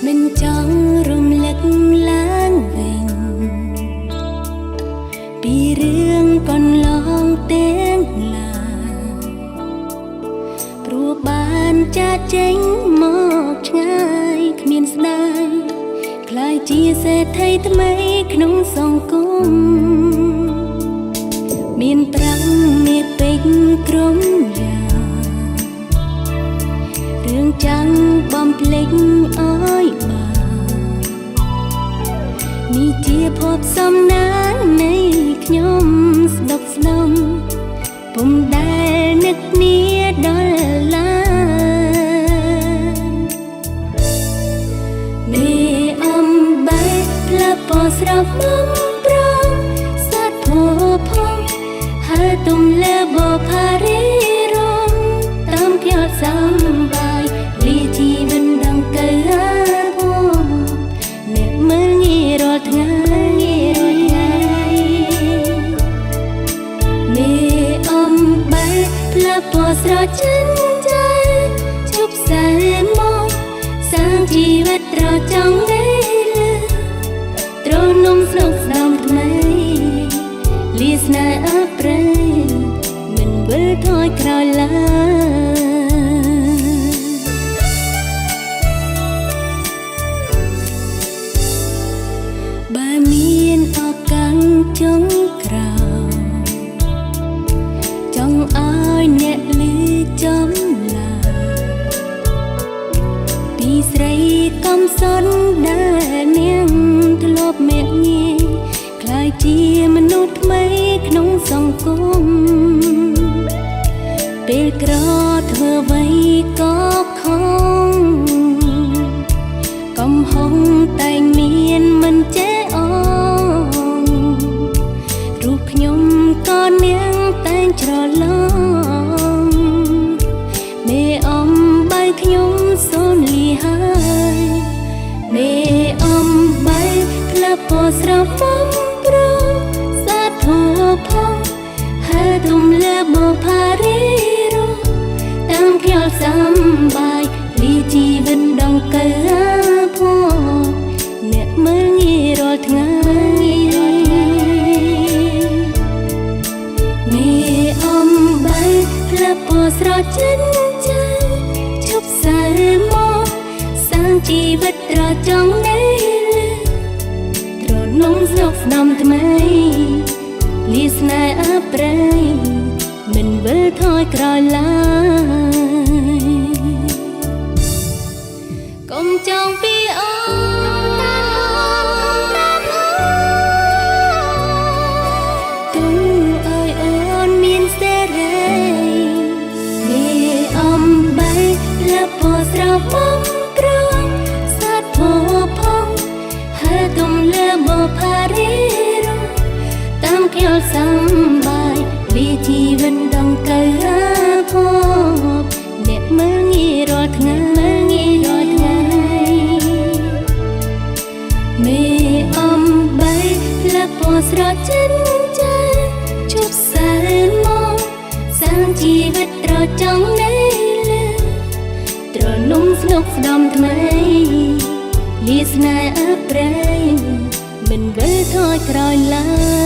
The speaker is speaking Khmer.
មិនចង់រំលឹកឡើងវិញពីរឿងកន្លងទាំងឡាព្រោះបានចាកចេញមកឆ្ងាយគ្មានស្ដាយក្លាយជាសេដ្ឋីថ្មីក្នុងសង្គមមានប្រាំងមានពេកក្រុមយ៉ាងរឿងចាំងបំភ្លេចអើយបាននេះជាភពសំណាងនៃខ្ញុំស្ដុកស្ដម្ភពុំដែលនឹកគ្នាដល់ឡាមេអំបែផ្លាប់ពោស្រស់បំប្រងសាត់ភពផងហើយទុំលើបផារីរំតាមខ្ញុំសំបាយលីជីវិតដងកើពងអ្នកមើលងាយរាល់ថ្ងៃមេអំបែផ្លាប់ពោស្រស់ចិនใจជប់សែនមកសាងជីវិតត្រចង់ទេទ្រនំស្នុកស្ដំថ្មីលីស្នេហ៍អប្រែមិនវិលថយក្រោយឡើយបើមានឱកាសចុងក្រោយចង់ឲ្យអ្នកលឺចំឡាពីស្រីកំសត់ដែលនាងធ្លាប់មាក់ងាយក្លាយជាមនុស្សថ្មីក្នុងសង្គមពេលក្រធ្វើអ្វីក៏ខំកំហុងតែងមានមិនចេះអងរូបខ្ញុំក៏នាងតែងច្រឡំមេអំបែកខ្ញុំសូនលីហើយមេអំបែកផ្លាប់ពោស្រស់បំប្រងសាត់ធូផងហើយទុំលើបផារីរំតាមខ្ញុំសំបាយលីជីវិតដងកើផងអ្នកមើលងាយរាល់ថ្ងៃមេអំបែកផ្លាប់ពោស្រស់ចិនใจជប់សែមកសាងជីវិតត្រចង់ទេទ្រនំស្នុកស្ដំថ្មីលីស្នេហ៍អប្រែមិនវិលថយក្រោយឡើយកុំចង់ពីអូទុំឲ្យអូនមានសេរីមេអំបែលាប់ពោស្រស់បំប្រងសាត់ភពផងហើយទុំលើបផារីរំតាមខ្ញុំសំបាយពីជីវិតដងកើភពអ្នកមើលងាយរាល់ថ្ងៃមេអំបែផ្លាប់ពោស្រស់ចិនใจជប់សែនមកសាងជីវិតត្រចង់ទេទ្រនំស្នុកស្ដំថ្មីលីស្នេហ៍អប្រែមិនវិលថយក្រោយឡើយ